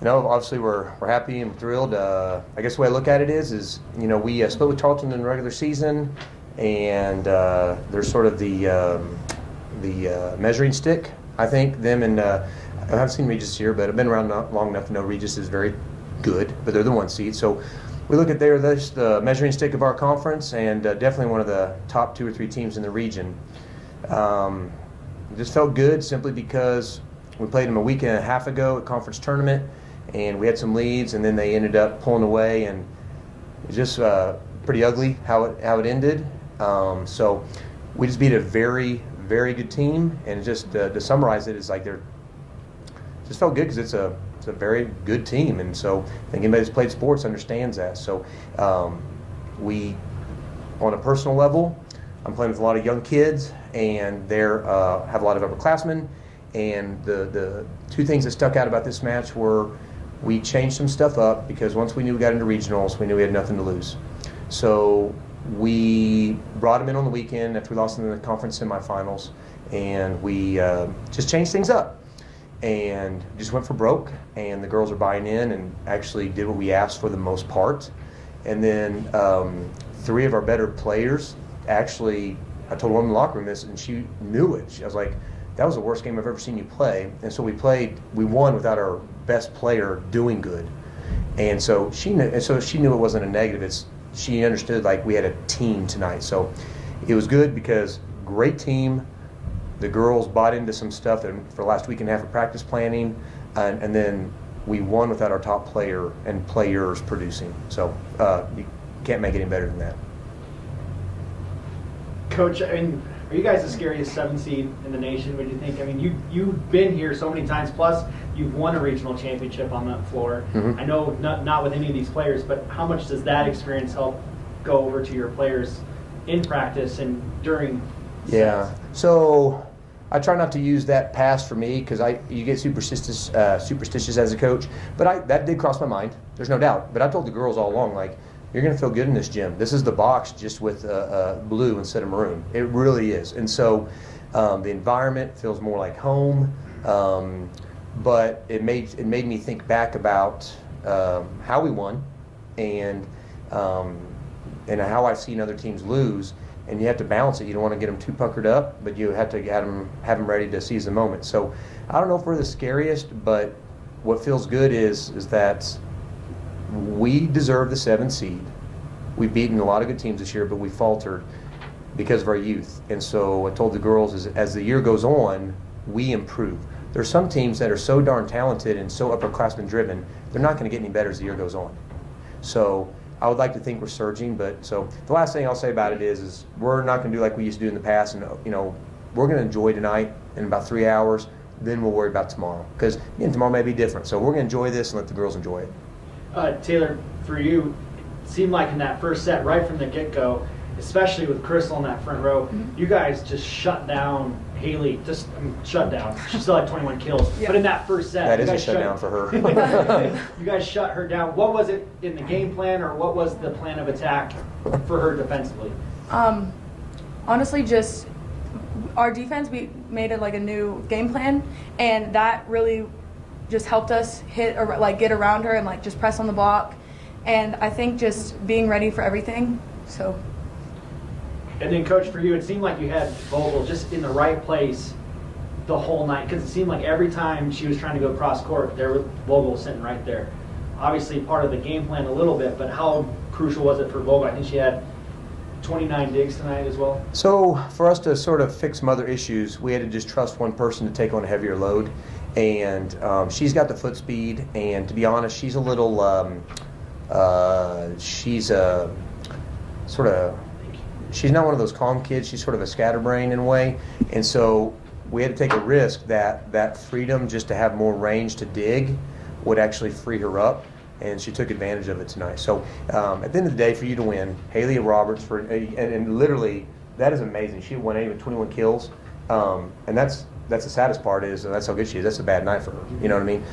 Obviously we're happy and thrilled. I guess the way I look at it is we split with Tarleton in the regular season, and they're sort of the measuring stick. I think them and I haven't seen Regis this year, but I've been around long enough to know Regis is very good, but they're the 1 seed. So we look at the measuring stick of our conference, and definitely one of the top 2 or 3 teams in the region. It just felt good simply because we played them a week and a half ago at conference tournament, and we had some leads, and then they ended up pulling away, and it was just pretty ugly how it ended. So we just beat a very, very good team, and just to summarize it, it's like just felt good because it's a very good team, and so I think anybody that's played sports understands that. So we, on a personal level, I'm playing with a lot of young kids, and they have a lot of upperclassmen. And the 2 things that stuck out about this match were we changed some stuff up because once we knew we got into regionals, we knew we had nothing to lose. So we brought them in on the weekend after we lost in the conference semifinals, and we just changed things up and just went for broke. And the girls are buying in and actually did what we asked for the most part. And then 3 of our better players actually, I told one in the locker room this, and she knew it. I was like, that was the worst game I've ever seen you play. And so we won without our best player doing good. And so she knew it wasn't a negative. She understood like we had a team tonight. So it was good because great team. The girls bought into some stuff for the last week and a half of practice planning, and then we won without our top player and players producing. So you can't make it any better than that. Coach, I mean, are you guys the scariest 7 seed in the nation? What do you think? I mean, you've been here so many times, plus you've won a regional championship on that floor. Mm-hmm. I know not with any of these players, but how much does that experience help go over to your players in practice and during sets? Yeah, so I try not to use that past for me because you get superstitious as a coach, but that did cross my mind. There's no doubt. But I told the girls all along, like, you're going to feel good in this gym. This is the box just with blue instead of maroon. It really is. And so the environment feels more like home. But it made me think back about how we won and how I've seen other teams lose. And you have to balance it. You don't want to get them too puckered up, but you have to have them ready to seize the moment. So I don't know if we're the scariest, but what feels good is that we deserve the 7 seed. We've beaten a lot of good teams this year, but we faltered because of our youth. And so I told the girls as the year goes on, we improve. There's some teams that are so darn talented and so upperclassmen driven, they're not going to get any better as the year goes on. So I would like to think we're surging, but so the last thing I'll say about it is we're not going to do like we used to do in the past, and we're going to enjoy tonight in about 3 hours. Then we'll worry about tomorrow because tomorrow may be different. So we're going to enjoy this and let the girls enjoy it. Taylor, for you, it seemed like in that first set, right from the get-go, especially with Crystal in that front row, you guys just shut down Haley. Shut down. She still had 21 kills. Yeah. But in that first set, that is a shutdown for her. You guys shut her down. What was it in the game plan, or what was the plan of attack for her defensively? Honestly, just our defense, we made it like a new game plan, and that really just helped us get around her and just press on the block. And I think just being ready for everything. So. And then, Coach, for you, it seemed like you had Vogel just in the right place the whole night, because it seemed like every time she was trying to go cross court, there was Vogel sitting right there. Obviously, part of the game plan a little bit, but how crucial was it for Vogel? I think she had 29 digs tonight as well. So for us to sort of fix some other issues, we had to just trust one person to take on a heavier load. And she's got the foot speed, and to be honest, she's a little, she's not one of those calm kids. She's sort of a scatterbrain in a way. And so we had to take a risk that freedom just to have more range to dig would actually free her up. And she took advantage of it tonight. So at the end of the day, for you to win, Haley Roberts, and literally, that is amazing. She won with 21 kills. And that's the saddest part is, and that's how good she is. That's a bad night for her. You know what I mean?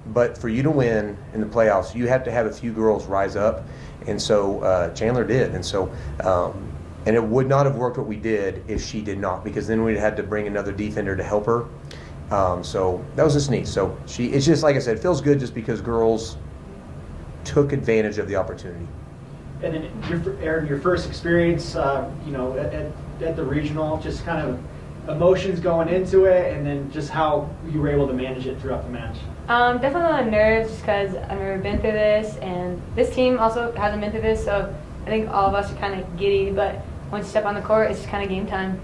But for you to win in the playoffs, you have to have a few girls rise up. And so Chandler did. And so, and it would not have worked what we did if she did not, because then we'd had to bring another defender to help her. So that was just neat. So it's just like I said, it feels good just because girls took advantage of the opportunity. And then, Erin, your first experience, at the regional, just kind of emotions going into it, and then just how you were able to manage it throughout the match. Definitely a lot of nerves just because I've never been through this, and this team also hasn't been through this, so I think all of us are kind of giddy, but once you step on the court, it's just kind of game time.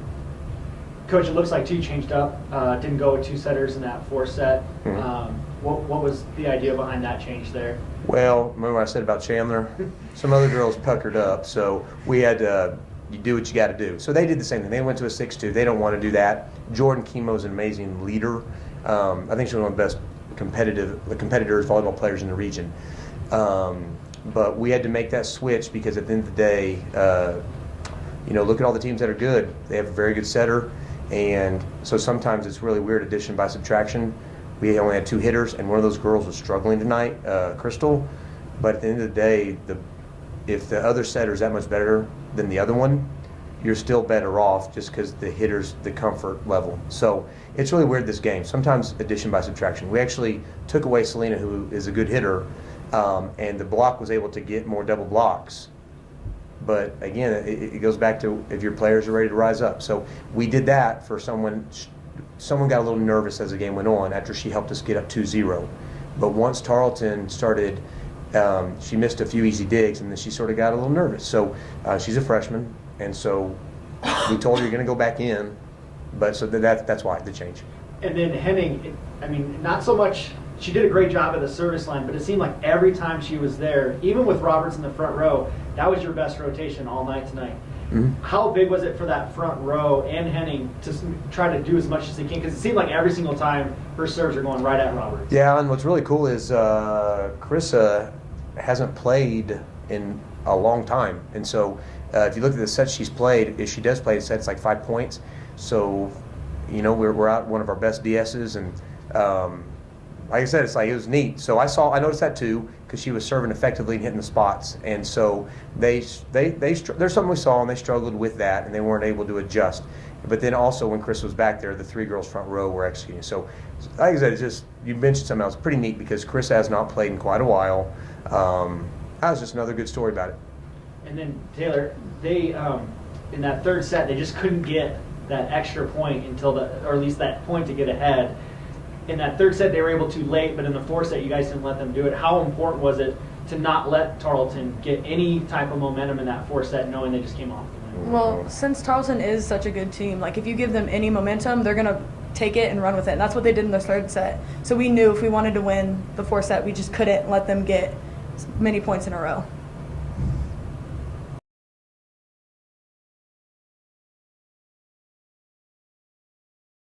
Coach, it looks like you changed up, didn't go with 2 setters in that 4th set. Mm-hmm. What was the idea behind that change there? Well, remember what I said about Chandler? Some other girls puckered up, so we had to, you do what you got to do. So they did the same thing. They went to a 6-2. They don't want to do that. Jordan Chemo's an amazing leader. I think she's one of the best competitors, volleyball players in the region. But we had to make that switch because at the end of the day, look at all the teams that are good. They have a very good setter, and so sometimes it's really weird addition by subtraction. We only had 2 hitters, and one of those girls was struggling tonight, Crystal. But at the end of the day, if the other setter is that much better than the other one, you're still better off just because the hitter's the comfort level. So it's really weird, this game. Sometimes addition by subtraction. We actually took away Selena, who is a good hitter, and the block was able to get more double blocks. But again, it goes back to if your players are ready to rise up. So we did that for someone. Someone got a little nervous as the game went on after she helped us get up 2-0. But once Tarleton started, she missed a few easy digs, and then she sort of got a little nervous. So she's a freshman, and so we told her you're going to go back in. But so that's why the change. And then Henning, not so much. She did a great job at the service line, but it seemed like every time she was there, even with Roberts in the front row, that was your best rotation all night tonight. Mm-hmm. How big was it for that front row and Henning to try to do as much as they can? Because it seemed like every single time her serves are going right at Roberts. Yeah, and what's really cool is Kress hasn't played in a long time. And so if you look at the sets she's played, if she does play sets like 5 points. So, we're out one of our best DSs, and like I said, it was neat. So I noticed that too, because she was serving effectively and hitting the spots. And so there's something we saw, and they struggled with that, and they weren't able to adjust. But then also when Kress was back there, the 3 girls front row were executing. So like I said, it's just, you mentioned something else pretty neat, because Kress has not played in quite a while. That was just another good story about it. And then Taylor, they in that 3rd set, they just couldn't get that extra point or at least that point to get ahead. In that 3rd set, they were able to late, but in the 4th set, you guys didn't let them do it. How important was it to not let Tarleton get any type of momentum in that 4th set, knowing they just came off the win? Well, since Tarleton is such a good team, like if you give them any momentum, they're going to take it and run with it. And that's what they did in the 3rd set. So we knew if we wanted to win the 4th set, we just couldn't let them get many points in a row.